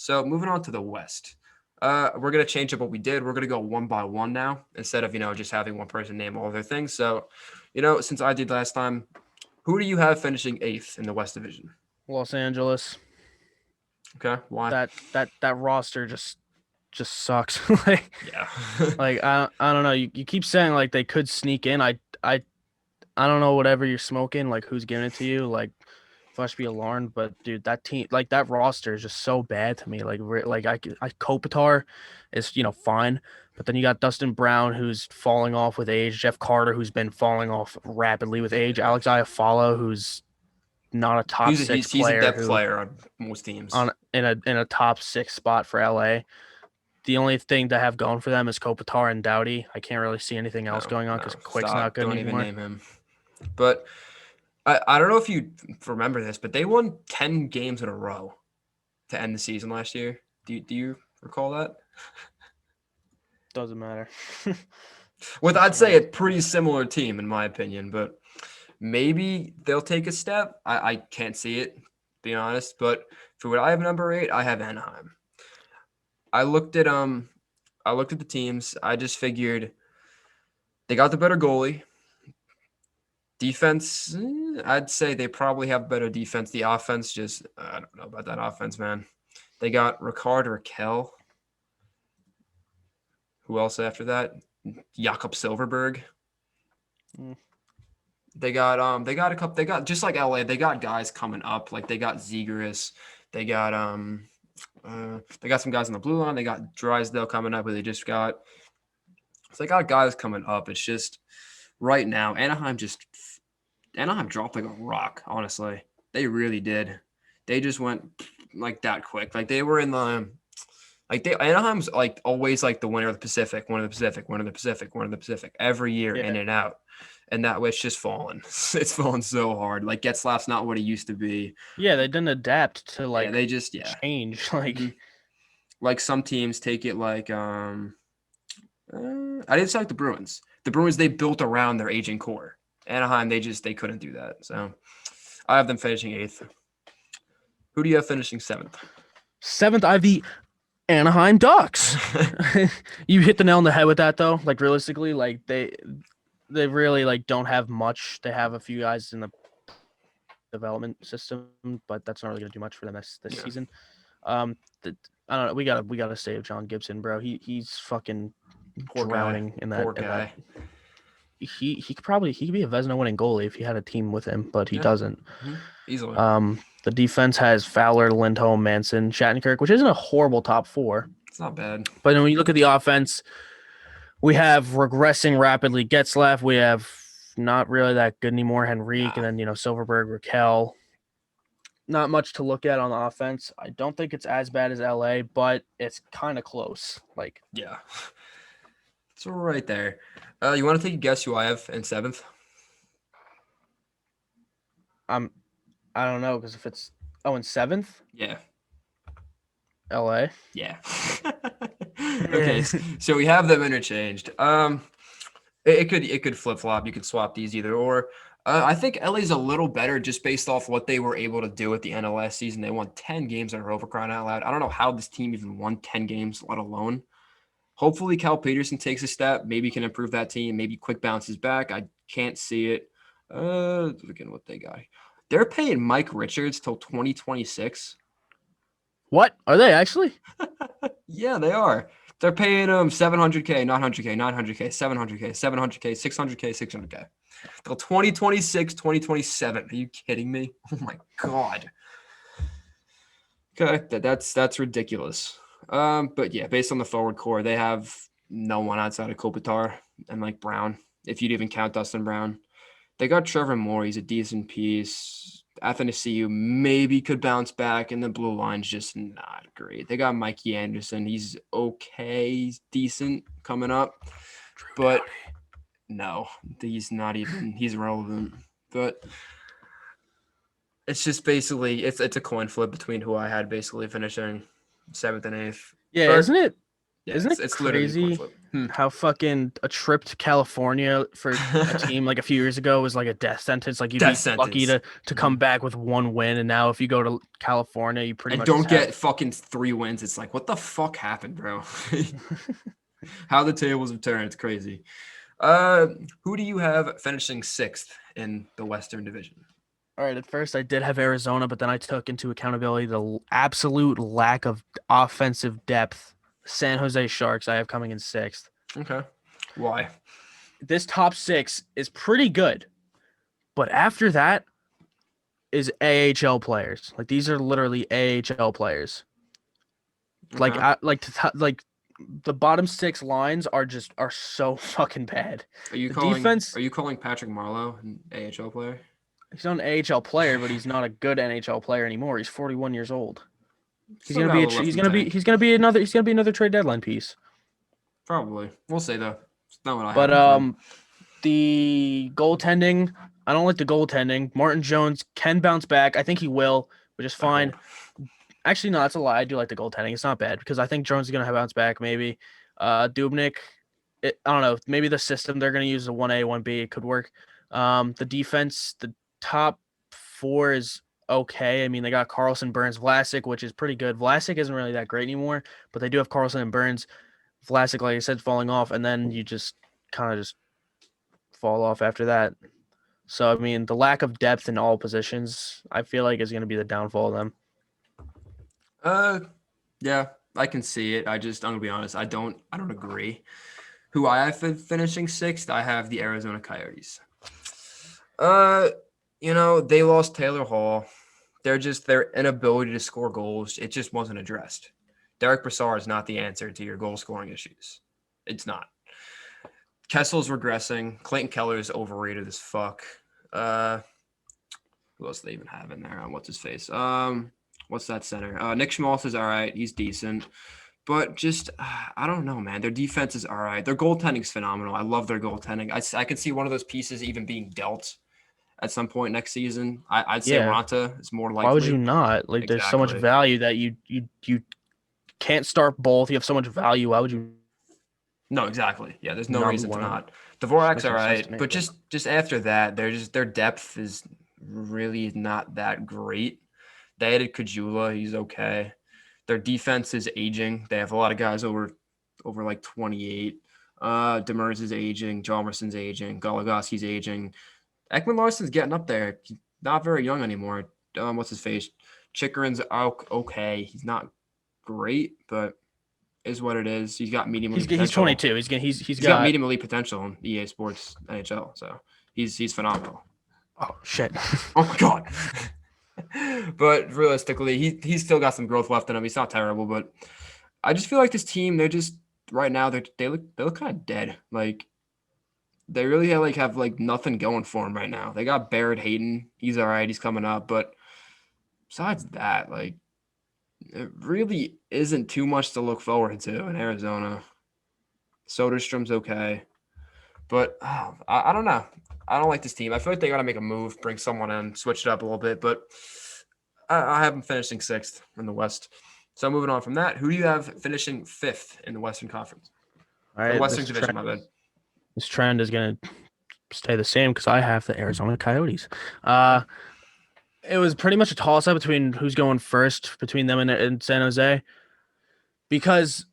So moving on to the West. We're gonna change up what we did. We're gonna go one by one now instead of just having one person name all their things. So, since I did last time, who do you have finishing eighth in the West Division? Los Angeles. Okay, why? That roster just sucks. like Yeah. I don't know. You keep saying like they could sneak in. I don't know whatever you're smoking. Like who's giving it to you? Like if I should be alarmed, but dude, that team like that roster is just so bad to me. Like Kopitar is fine, but then you got Dustin Brown who's falling off with age. Jeff Carter who's been falling off rapidly with age. Yeah. Alex Iafallo who's not a top six He's a player depth who player on most teams. on in a top six spot for LA. The only thing to have going for them is Kopitar and Doughty. I can't really see anything else No, going on no, because Quick's not stop. good Don't even anymore. name him. But I don't know if you remember this, but they won 10 games in a row to end the season last year. Do you recall that? Doesn't matter. With I'd say a pretty similar team in my opinion, but maybe they'll take a step. I can't see it, being honest. But for what I have number 8, I have Anaheim. I looked at the teams. I just figured they got the better goalie. Defense, I'd say they probably have better defense. The offense, just I don't know about that offense, man. They got Ricard Raquel. Who else after that? Jakob Silverberg. Mm. They got a couple. They got just like LA. They got guys coming up. Like they got Zegras. They got they got some guys on the blue line. They got Drysdale coming up. Who they just got. So they got guys coming up. It's just right now Anaheim dropped like a rock. Honestly, they really did. They just went like that quick. Like they were in the Anaheim's like always like the winner of the Pacific, one of the Pacific, one of the Pacific, one of the Pacific every year in Yeah. and out. And that way it's just fallen. It's fallen so hard. Like Getzlaf's not what he used to be. Yeah, they didn't adapt to Yeah, they just change. Like like some teams take it like I didn't say like the Bruins. The Bruins they built around their aging core. Anaheim they couldn't do that. So I have them finishing 8th. Who do you have finishing 7th? 7th, I have the Anaheim Ducks. You hit the nail on the head with that though. Like realistically, like they really like don't have much. They have a few guys in the development system, but that's not really gonna do much for them this season. I don't know. We gotta save John Gibson, bro. He's fucking Poor drowning guy. in that. Poor guy. He could be a Vezina winning goalie if he had a team with him, but he doesn't. Easily. The defense has Fowler, Lindholm, Manson, Shattenkirk, which isn't a horrible top 4. It's not bad. But when you look at the offense, we have regressing rapidly Getzlaf. We have not really that good anymore, Henrique, and then Silverberg, Raquel. Not much to look at on the offense. I don't think it's as bad as LA, but it's kind of close. Like yeah, it's right there. You want to take a guess who I have in 7th? I don't know because if it's in 7th, Yeah. LA. Yeah. Okay, so we have them interchanged. It could flip flop. You could swap these either or. I think LA's a little better just based off what they were able to do at the end of last season. They won 10 games in a row for crying out loud. I don't know how this team even won 10 games, let alone. Hopefully, Cal Peterson takes a step. Maybe can improve that team. Maybe Quick bounces back. I can't see it. Look at what they got. They're paying Mike Richards till 2026. What? Are they actually? Yeah, they are. They're paying him $700K, $900K, $900K, $700K, $700K, $600K, $600K. Till 2026, 2027. Are you kidding me? Oh my God. Okay, that's ridiculous. But yeah, based on the forward core, they have no one outside of Kopitar and like Brown, if you'd even count Dustin Brown. They got Trevor Moore. He's a decent piece. Athanasiou maybe could bounce back, and the blue line's just not great. They got Mikey Anderson. He's okay. He's decent coming up. But no, he's not even – he's irrelevant. But it's just basically – it's a coin flip between who I had basically finishing 7th and 8th. Yeah, isn't it? Yeah, Isn't it it's literally a coin crazy flip. how fucking a trip to California for a team like a few years ago was like a death sentence? Like you'd Death be lucky sentence. to come back with one win, and now if you go to California, you pretty And much just don't have. get fucking 3 wins. It's like, what the fuck happened, bro? How the tables have turned. It's crazy. Who do you have finishing sixth in the Western Division? All right, at first I did have Arizona, but then I took into accountability the absolute lack of offensive depth. San Jose Sharks I have coming in sixth. Okay. Why? This top six is pretty good, but after that is AHL players. Like these are literally AHL players. Like Okay. like the bottom six lines are so fucking bad. Are you The calling defense, are you calling Patrick Marleau an AHL player? he's not an AHL player, but he's not a good NHL player anymore. He's 41 years old. He's Still gonna got a be little left in the tank. he's gonna be another trade deadline piece. Probably. We'll say though. It's not what I But have him for. the goaltending, I don't like the goaltending. Martin Jones can bounce back. I think he will, which is I fine. hope. Actually, no, that's a lie. I do like the goaltending. It's not bad because I think Jones is gonna have bounce back. Maybe Dubnik. I don't know. Maybe the system they're gonna use a 1A 1B. It could work. The defense, the top four is okay. I mean, they got Carlson, Burns, Vlasic, which is pretty good. Vlasic isn't really that great anymore, but they do have Carlson and Burns. Vlasic, like I said, falling off, and then you just kind of just fall off after that. So I mean, the lack of depth in all positions, I feel like is going to be the downfall of them. Uh yeah, I can see it. I'm gonna be honest, I don't agree. Who I have finishing sixth, I have the Arizona Coyotes. Uh, they lost Taylor Hall. Their inability to score goals. It just wasn't addressed. Derek Brassard is not the answer to your goal scoring issues. It's not. Kessel's regressing. Clayton Keller is overrated as fuck. Uh, who else do they even have in there? What's his face? What's that center? Nick Schmaltz is all right. He's decent. But just, I don't know, man. Their defense is all right. Their goaltending is phenomenal. I love their goaltending. I can see one of those pieces even being dealt at some point next season. I'd say Yeah, Ronta is more why would you likely. not? Like, there's so much Exactly. value that you can't start both. You have so much value. Why would you No, exactly. Yeah, there's no not reason to want to? not. Just Dvorak's makes all no sense to right, me. but But just after that, their depth is really not that great. They added Kajula, he's okay. Their defense is aging. They have a lot of guys over like 28. Demers is aging, Jalmerson's aging, Goligoski's aging. Ekman Larson's getting up there. He's not very young anymore. What's his face? Chikrin's okay. He's not great, but is what it is. He's got medium elite he's potential. 22. He's He's got got. medium elite potential in EA Sports NHL, so he's phenomenal. Oh shit. Oh my god. But realistically, he's still got some growth left in him. He's not terrible, but I just feel like this team, they're just right now they look kind of dead. Like they really have nothing going for them right now. They got Barrett Hayton. He's all right. He's coming up, but besides that, like it really isn't too much to look forward to in Arizona. Soderstrom's okay. But I don't know. I don't like this team. I feel like they got to make a move, bring someone in, switch it up a little bit. But I have them finishing sixth in the West. So moving on from that, who do you have finishing fifth in the Western Conference All or the right, Western Division? My bad. this trend is gonna stay the same because I have the Arizona Coyotes. Uh, it was pretty much a toss up between who's going first between them and San Jose because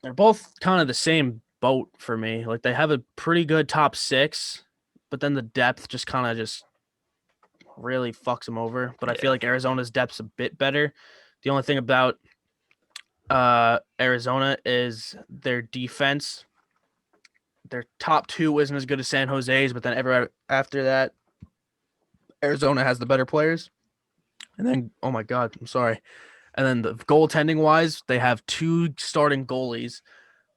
they're both kind of the same boat for me. Like they have a pretty good top six, but then the depth just kind of just really fucks them over. But I feel Yeah, like Arizona's depth's a bit better. The only thing about Arizona is their defense. Their top two isn't as good as San Jose's, but then ever after that, Arizona has the better players. And then, oh my God, I'm sorry. And then the goaltending wise, they have two starting goalies.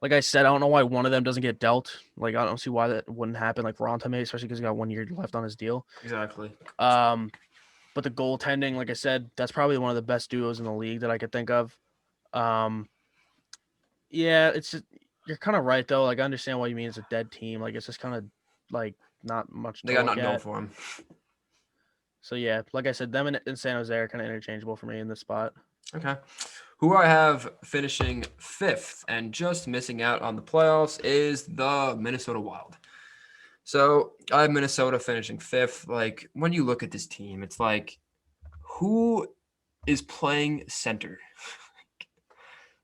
Like I said, I don't know why one of them doesn't get dealt. Like I don't see why that wouldn't happen. Like Ronta may, especially because he got 1 year left on his deal. exactly. Um, but the goaltending, like I said, that's probably one of the best duos in the league that I could think of. Um, yeah, it's just you're kind of right though. Like I understand what you mean. It's a dead team. Like it's just kind of like not much They to got look nothing going at. for them. So yeah, like I said, them and San Jose are kind of interchangeable for me in this spot. Okay. Who I have finishing 5th and just missing out on the playoffs is the Minnesota Wild. So I have Minnesota finishing 5th. Like, when you look at this team, it's like, who is playing center?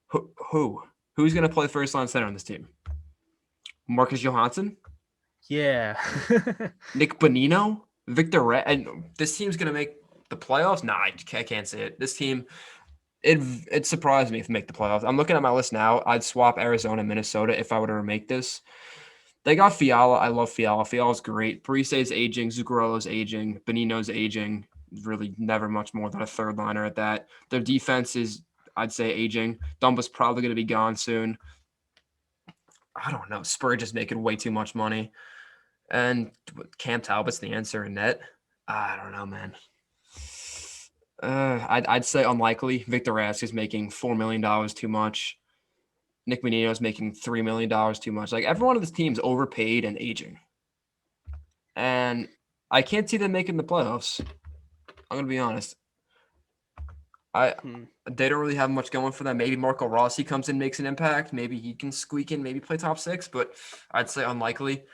Who? Who's going to play first line center on this team? Marcus Johansson? Yeah. Nick Bonino? Victor Red? And this team's going to make the playoffs? Nah, I can't say it. This team, it surprised me if they make the playoffs. I'm looking at my list now. I'd swap Arizona and Minnesota if I were to remake this. They got Fiala. I love Fiala. Fiala's great. Parise's aging. Zuccarello's aging. Benino's aging. Really never much more than a third liner at that. Their defense is, I'd say, aging. Dumba's probably going to be gone soon. I don't know. Spurge is making way too much money. And Cam Talbot's the answer in net. I don't know, man. I'd say unlikely. Victor Rask is making $4 million too much. Nick Menino's making $3 million too much. Like, every one of this team's overpaid and aging. And I can't see them making the playoffs. I'm going to be honest. They don't really have much going for them. Maybe Marco Rossi comes in, makes an impact. Maybe he can squeak in, maybe play top 6, but I'd say unlikely.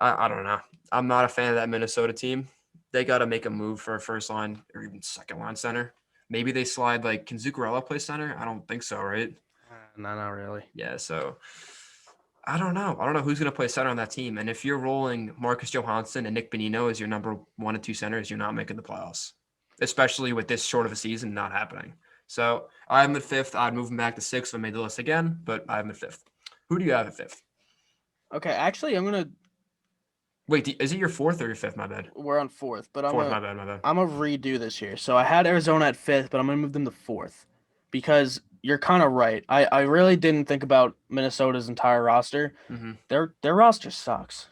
I don't know. I'm not a fan of that Minnesota team. They got to make a move for a first line or even second line center. Maybe they slide, like, can Zuccarello play center? I don't think so, right? No, not really. Yeah, so I don't know. I don't know who's going to play center on that team. And if you're rolling Marcus Johansson and Nick Bonino as your number 1 and 2 centers, you're not making the playoffs, especially with this short of a season not happening. So I have him at 5th. I'd move him back to 6th if I made the list again, but I have him at 5th. Who do you have at 5th? Okay, actually, I'm gonna. Wait, is it your 4th or your 5th? My bad. We're on 4th, but My bad. I'm gonna redo this here. So I had Arizona at 5th, but I'm gonna move them to 4th because you're kind of right. I really didn't think about Minnesota's entire roster. Mm-hmm. Their roster sucks.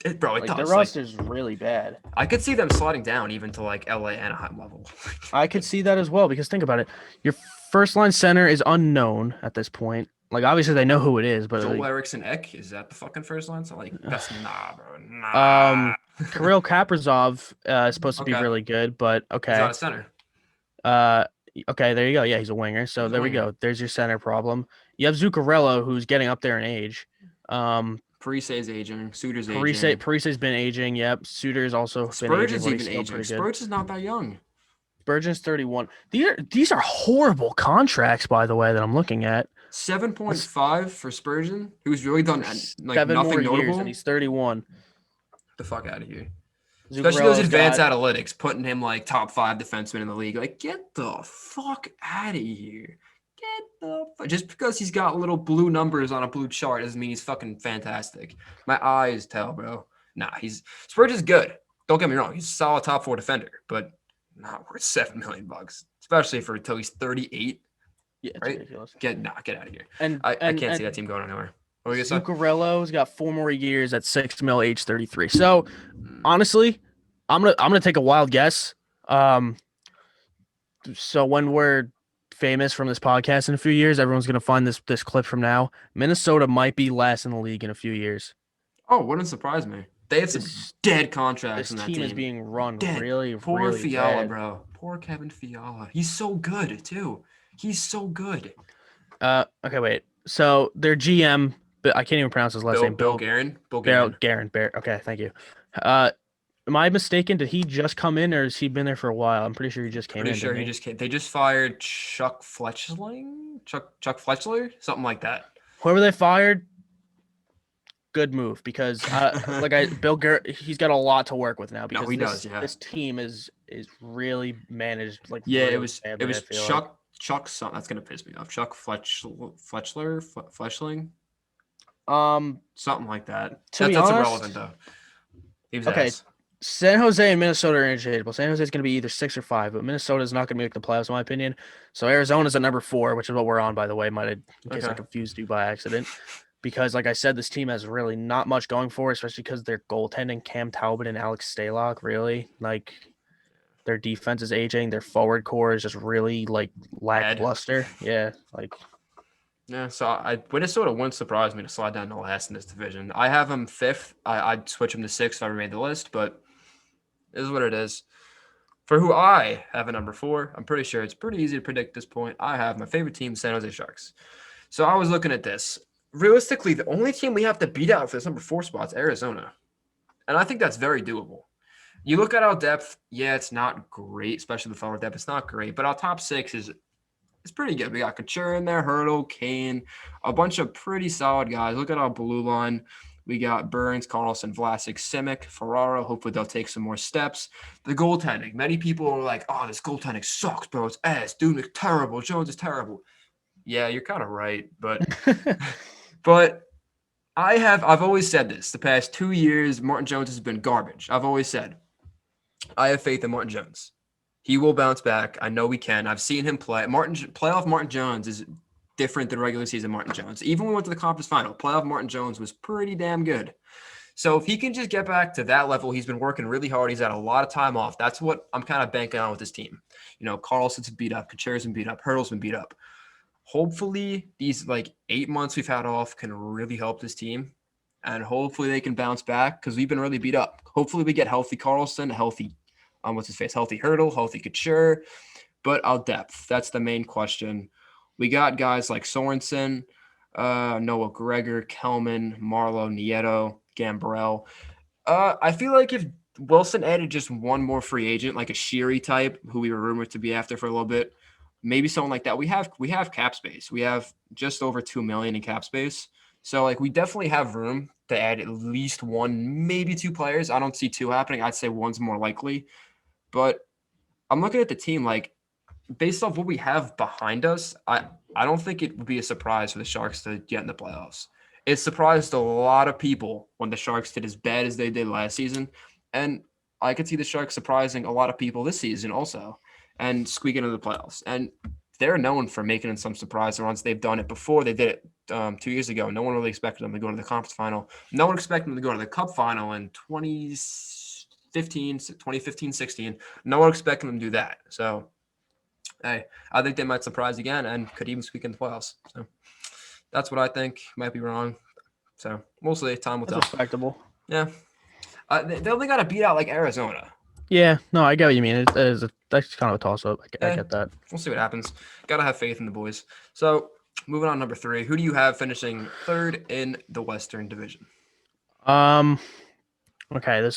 It Their does. roster's really bad. I could see them sliding down even to like LA Anaheim level. I could see that as well because think about it. Your first line center is unknown at this point. Like, obviously they know who it is, but Joel like, Eriksson Ek, is that the fucking first line? So like, that's bro. Nah. Kirill Kaprizov is supposed to be really good, but okay. He's not a center. Okay, there you go. Yeah, he's a winger. So there we go. There's your center problem. You have Zuccarello, who's getting up there in age. Parise's aging. Suter's aging. Parise's been aging. Yep. Suter's also been aging. Spurgeon's even aging. Spurgeon's is not that young. Spurgeon's 31. These are horrible contracts, by the way, that I'm looking at. 7.5 for Spurgeon, who's really done like 7 nothing more notable. Years, and he's 31. The fuck out of here. Especially those advanced analytics, putting him like top 5 defenseman in the league. Like, get the fuck out of here. Just because he's got little blue numbers on a blue chart doesn't mean he's fucking fantastic. My eyes tell, bro. Nah, Spurgeon's good. Don't get me wrong. He's a solid top 4 defender, but not worth $7 million, especially for until he's 38. Yeah, it's right? ridiculous. Get out of here. And I can't see that team going anywhere. Zuccarello's got 4 more years at $6 million, age 33. So honestly, I'm gonna take a wild guess. So when we're famous from this podcast in a few years, everyone's gonna find this clip from now. Minnesota might be last in the league in a few years. Oh, wouldn't surprise me. They have some dead contracts in that team. This team is being run really Fiala, bad. bro. Poor Kevin Fiala. He's so good too. He's so good. Okay, wait. So their GM, but I can't even pronounce his last name. Bill Guerin. Guerin. Okay, thank you. Am I mistaken? Did he just come in, or has he been there for a while? I'm pretty sure he just came in. Pretty sure he just came. They just fired Chuck Fletchling, Fletchler, something like that. Whoever they fired, good move because Bill Guerin, he's got a lot to work with now because he does. Yeah, this team is really managed. It was Chuck. Something that's gonna piss me off. Chuck Fletchling. Something like that. That's irrelevant though. He was okay. ass. San Jose and Minnesota are interchangeable. San Jose is going to be either 6 or 5, but Minnesota is not going to make the playoffs, in my opinion. So Arizona's at number 4, which is what we're on, by the way. In case I confused you by accident. Because, like I said, this team has really not much going for it, especially because their goaltending, Cam Talbot and Alex Stalock, really, like, their defense is aging. Their forward core is just really, like, lackluster. Yeah, like... Yeah, so Minnesota wouldn't surprise me to slide down to last in this division. I have them 5th. I'd switch them to 6th if I ever made the list, but it is what it is. For who I have at number 4, I'm pretty sure it's pretty easy to predict at this point. I have my favorite team, San Jose Sharks. So I was looking at this. Realistically, the only team we have to beat out for this number 4 spot is Arizona. And I think that's very doable. You look at our depth, yeah, it's not great, especially the forward depth. It's not great, but our top 6 is pretty good. We got Couture in there, Hurdle, Kane, a bunch of pretty solid guys. Look at our blue line. We got Burns, Carlson, Vlasic, Simic, Ferraro. Hopefully they'll take some more steps. The goaltending. Many people are like, oh, this goaltending sucks, bro. It's ass. Dude is terrible. Jones is terrible. Yeah, you're kind of right. But I've always said this. The past 2 years, Martin Jones has been garbage. I've always said, I have faith in Martin Jones. He will bounce back. I know we can. I've seen him play. Playoff Martin Jones is different than regular season Martin Jones. Even when we went to the conference final, playoff Martin Jones was pretty damn good. So if he can just get back to that level, he's been working really hard. He's had a lot of time off. That's what I'm kind of banking on with this team. You know, Carlson's beat up, Couture's been beat up, Hurdle's been beat up. Hopefully these 8 months we've had off can really help this team. And hopefully they can bounce back because we've been really beat up. Hopefully we get healthy Carlson, healthy healthy Hurdle, healthy Couture, but our depth, that's the main question. We got guys like Sorensen, Noah Gregor, Kelman, Marlowe, Nieto, Gambrell. I feel like if Wilson added just one more free agent, like a Sheary type, who we were rumored to be after for a little bit, maybe someone like that. We have cap space. We have just over $2 million in cap space. So we definitely have room to add at least one, maybe 2 players. I don't see 2 happening. I'd say one's more likely. But I'm looking at the team based off what we have behind us, I don't think it would be a surprise for the Sharks to get in the playoffs. It surprised a lot of people when the Sharks did as bad as they did last season. And I could see the Sharks surprising a lot of people this season also and squeaking into the playoffs. And they're known for making some surprise runs. They've done it before. They did it 2 years ago. No one really expected them to go to the conference final. No one expected them to go to the cup final in 2015, 16. No one expected them to do that. So, hey, I think they might surprise again and could even squeak in the playoffs. So that's what I think. Might be wrong. So we'll see. Time will tell. That's respectable. Yeah. They only got to beat out Arizona. Yeah, no, I get what you mean. That's kind of a toss-up. I get that. We'll see what happens. Got to have faith in the boys. So moving on, number 3. Who do you have finishing 3rd in the Western Division? Okay,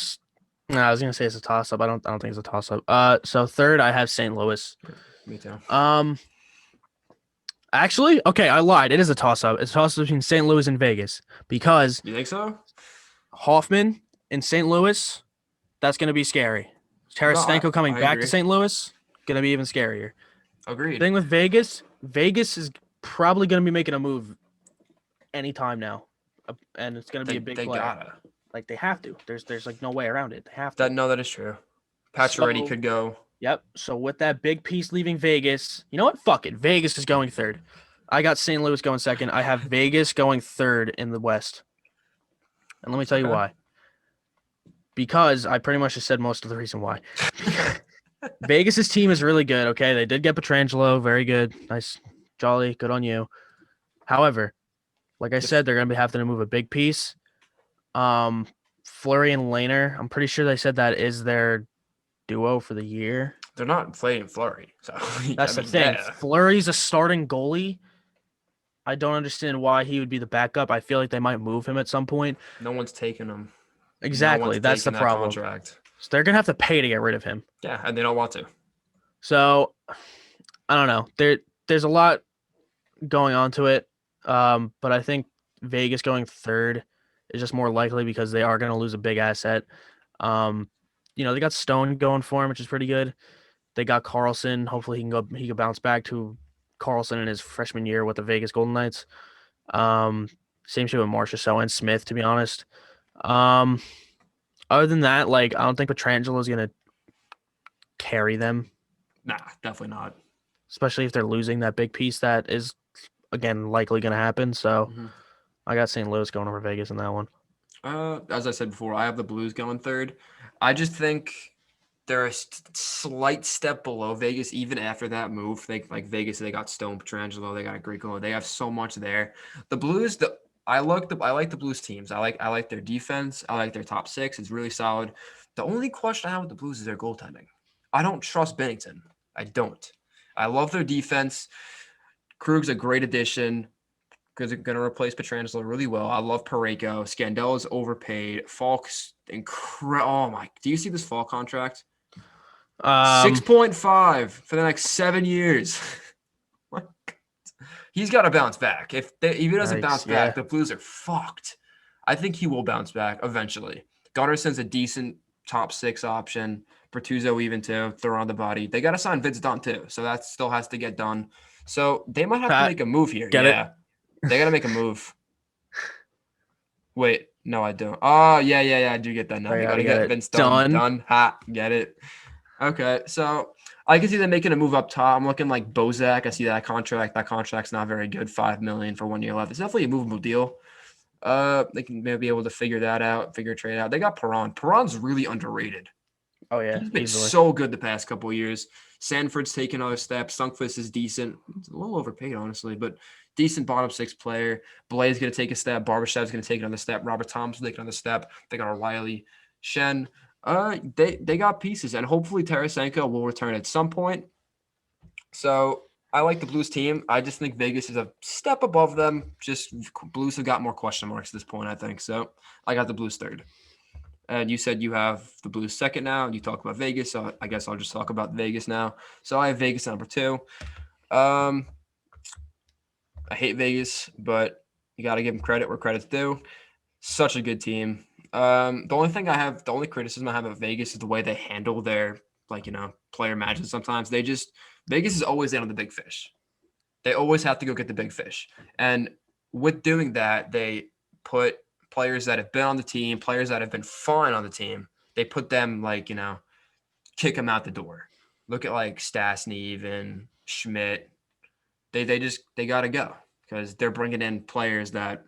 no, I was gonna say it's a toss-up. I don't think it's a toss-up. So 3rd, I have St. Louis. Me too. Actually, okay, I lied. It is a toss-up. It's a toss-up between St. Louis and Vegas because You think so? Hoffman in St. Louis, that's gonna be scary. Tarasenko coming I back agree. to St. Louis, gonna be even scarier. Agreed. Thing with Vegas is probably gonna be making a move anytime now, and it's gonna be a big They player. gotta. They have to. There's no way around it. They have to. That is true. Pacioretty could go. Yep. So with that big piece leaving Vegas, you know what? Fuck it. Vegas is going 3rd. I got St. Louis going 2nd. I have Vegas going 3rd in the West. And let me tell you why. Because I pretty much just said most of the reason why. Vegas's team is really good. Okay, they did get Pietrangelo, very good, nice, jolly, good on you. However, like I said, they're gonna be having to move a big piece. Fleury and Lehner, I'm pretty sure they said that is their duo for the year. They're not playing Fleury, so that's the thing. Yeah. Fleury's a starting goalie. I don't understand why he would be the backup. I feel like they might move him at some point. No one's taking him. Exactly, that's the problem. Contract. So they're gonna have to pay to get rid of him. Yeah, and they don't want to. So I don't know. There's a lot going on to it. But I think Vegas going 3rd is just more likely because they are going to lose a big asset. They got Stone going for him, which is pretty good. They got Carlson. Hopefully he can bounce back to Carlson in his freshman year with the Vegas Golden Knights. Same shit with Marchessault and Smith, to be honest. Other than that, I don't think Pietrangelo is going to carry them. Nah, definitely not. Especially if they're losing that big piece that is, again, likely going to happen. So I got St. Louis going over Vegas in that one. As I said before, I have the Blues going 3rd. I just think they're a slight step below Vegas, even after that move. Vegas, they got Stone, Pietrangelo, they got a great goal. They have so much there. The Blues, I like the Blues teams. I like their defense. I like their top 6. It's really solid. The only question I have with the Blues is their goaltending. I don't trust Bennington. I don't. I love their defense. Krug's a great addition because they're going to replace Petrangelo really well. I love Pareko. Scandella's overpaid. Falk's incredible. Oh my! Do you see this Falk contract? 6.5 for the next 7 years. He's got to bounce back. If he doesn't bounce back, the Blues are fucked. I think he will bounce back eventually. Gunnarson's a decent top 6 option. Bertuzzo even too. Throw on the body. They got to sign Vince Dunn too, so that still has to get done. So they might have to make a move here. Get it? They got to make a move. Wait, no, I don't. Oh, yeah. I do get that now. They got to get Vince Dunn. Done. Ha, get it. Okay, so I can see them making a move up top. I'm looking like Bozak. I see that contract. That contract's not very good. $5 million for 1 year left. It's definitely a movable deal. They can maybe be able to figure that out, figure a trade out. They got Perron. Perron's really underrated. Oh yeah, he's been so good the past couple of years. Sanford's taken another step. Sundqvist is decent. It's a little overpaid, honestly, but decent bottom 6 player. Blaze going to take a step. Barbashev's going to take another step. Robert Thompson take another step. They got O'Reilly, Shen. They got pieces, and hopefully Tarasenko will return at some point. So I like the Blues team. I just think Vegas is a step above them. Just Blues have got more question marks at this point, I think. So I got the Blues third. And you said you have the Blues second now, and you talk about Vegas. So I guess I'll just talk about Vegas now. So I have Vegas number 2. I hate Vegas, but you got to give them credit where credit's due. Such a good team. The only criticism I have of Vegas is the way they handle their player matches. Sometimes Vegas is always in on the big fish. They always have to go get the big fish. And with doing that, they put players that have been on the team, players that have been fine on the team, they put them kick them out the door. Look at Stastny, even Schmidt. They got to go because they're bringing in players that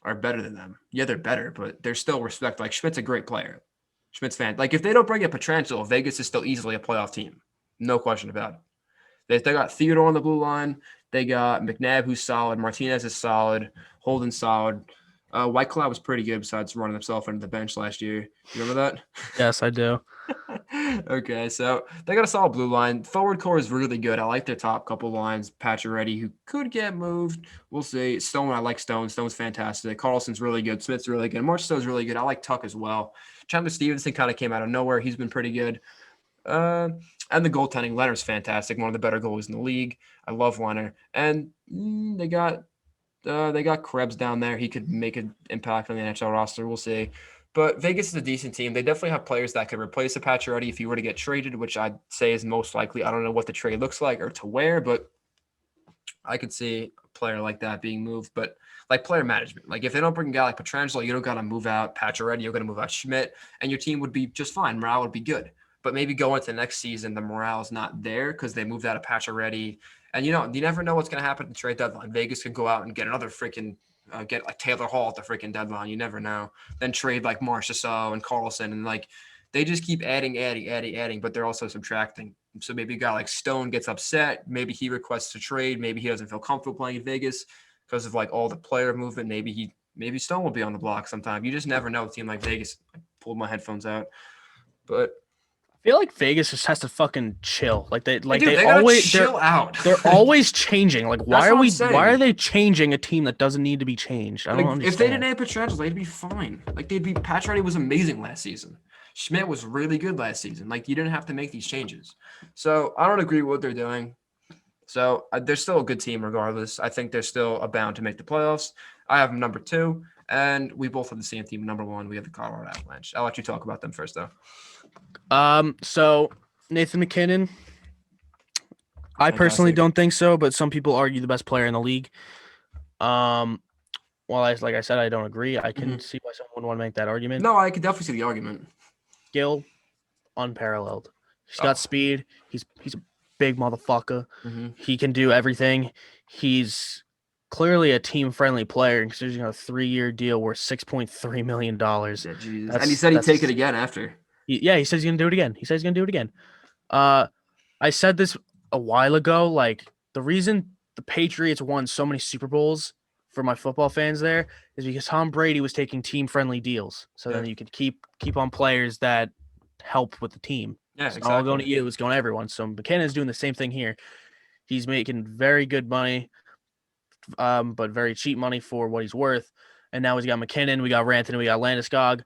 are better than them. Yeah, they're better, but they're still respect. Schmidt's a great player. Schmidt's fan. If they don't bring in Petrangelo, Vegas is still easily a playoff team. No question about it. They got Theodore on the blue line. They got McNabb, who's solid. Martinez is solid. Holden's solid. White Cloud was pretty good besides running himself into the bench last year. You remember that? Yes, I do. Okay, so they got a solid blue line. Forward core is really good. I like their top couple lines. Pacioretty, who could get moved. We'll see. Stone, I like Stone. Stone's fantastic. Carlson's really good. Smith's really good. Marchessault's really good. I like Tuck as well. Chandler Stevenson kind of came out of nowhere. He's been pretty good. And the goaltending, Leonard's fantastic. One of the better goalies in the league. I love Leonard. And they got Krebs down there. He could make an impact on the NHL roster. We'll see. But Vegas is a decent team. They definitely have players that could replace a Pacioretty if he were to get traded, which I'd say is most likely. I don't know what the trade looks like or to where, but I could see a player like that being moved. But player management, if they don't bring a guy like Petrangelo, you don't got to move out Pacioretty. You're going to move out Schmidt, and your team would be just fine. Morale would be good. But maybe going into the next season, the morale is not there because they moved out of Pacioretty. And, you never know what's going to happen at the trade deadline. Vegas could go out and get another freaking get Taylor Hall at the freaking deadline. You never know. Then trade Marchessault and Carlson. And, they just keep adding, but they're also subtracting. So maybe a guy like Stone gets upset. Maybe he requests a trade. Maybe he doesn't feel comfortable playing in Vegas because of, all the player movement. Maybe Stone will be on the block sometime. You just never know. A team like Vegas, I pulled my headphones out. But I feel like Vegas just has to fucking chill. They always chill out. They're always changing. Why are they changing a team that doesn't need to be changed? I don't understand. If they didn't have Petrangelo, they'd be fine. Pacioretty was amazing last season. Schmidt was really good last season. You didn't have to make these changes. So I don't agree with what they're doing. So they're still a good team regardless. I think they're still bound to make the playoffs. I have them number 2, and we both have the same team number 1. We have the Colorado Avalanche. I'll let you talk about them first, though. So Nathan McKinnon, I personally don't think so, but some people argue the best player in the league. Well, like I said, I don't agree. I can see why someone would want to make that argument. No, I could definitely see the argument. Skill, unparalleled. He's got speed. He's a big motherfucker. Mm-hmm. He can do everything. He's clearly a team-friendly player, considering a 3-year deal worth $6.3 million. Yeah, Jesus. And he said he'd take it again after. He says he's going to do it again. I said this a while ago. The reason the Patriots won so many Super Bowls for my football fans there is because Tom Brady was taking team-friendly deals. So then you could keep on players that help with the team. Yeah, It's not all going exactly. to you; it's going to everyone. So McKinnon's doing the same thing here. He's making very good money, but very cheap money for what he's worth. And now he's got McKinnon, we got Rantanen, we got Landeskog.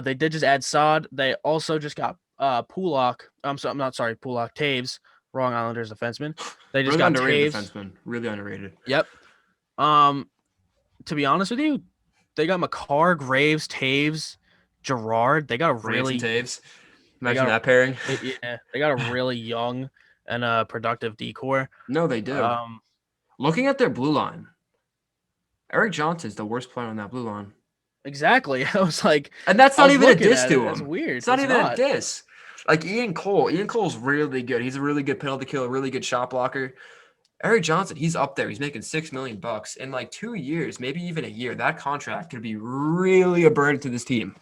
They did just add Sod. They also just got Pulak. I'm not sorry, Pulak Taves, wrong Islanders defenseman. They just Really got underrated Taves. defenseman. Really underrated. Yep. Um, to be honest with you, they got McCarr, Graves, Taves, Gerard. Graves and Taves. They Imagine got that pairing. yeah, they got a really young and productive decor. No, they do. Um, Looking at their blue line, Eric Johnson's the worst player on that blue line. exactly. I was like, And that's I not was even a looking diss at it. to That's him. weird. It's not It's even a not. diss. Like Ian Cole. Ian Cole's really good. He's a really good penalty killer, really good shot blocker. Eric Johnson, he's up there. He's making $6 million in like 2 years, maybe even a year. That contract could be really a burden to this team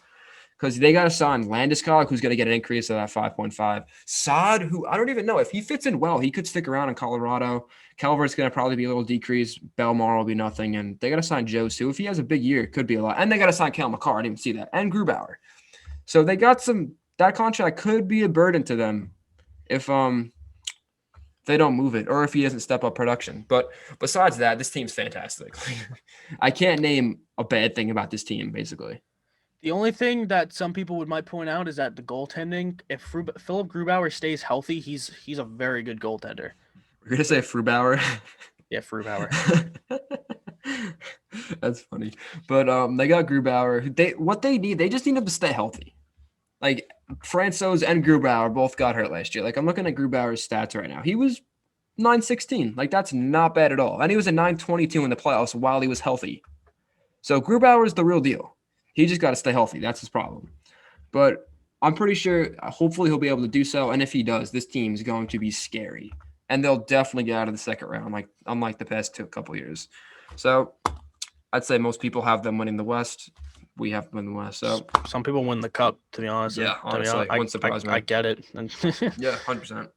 because they got to sign Landeskog, who's going to get an increase of that 5.5. Sod, who I don't even know if he fits in well, he could stick around in Colorado. Calvert's going to probably be a little decreased. Belmar will be nothing, and they got to sign Joe too. If he has a big year, it could be a lot. And they got to sign Cal McCarr. I didn't even see that, and Grubauer. So they got some. That contract could be a burden to them if they don't move it or if he doesn't step up production. But besides that, this team's fantastic. I can't name a bad thing about this team, basically. The only thing that some people might point out is that the goaltending. If Philip Grubauer stays healthy, he's a very good goaltender. We're gonna say Frubauer. Yeah, Grubauer. That's funny. But they got Grubauer. What they need, they just need him to stay healthy. Like Francouz and Grubauer both got hurt last year. Like I'm looking at Grubauer's stats right now. He was 916. Like that's not bad at all. And he was a 922 in the playoffs while he was healthy. So Grubauer is the real deal. He just got to stay healthy. That's his problem. But I'm pretty sure, hopefully, he'll be able to do so. And if he does, this team is going to be scary. And they'll definitely get out of the second round, like unlike the past couple years. So I'd say most people have them winning the West. We have them in the West. So some people win the cup. To be honest, yeah, honestly, wouldn't surprise me. I get it. Yeah, 100%.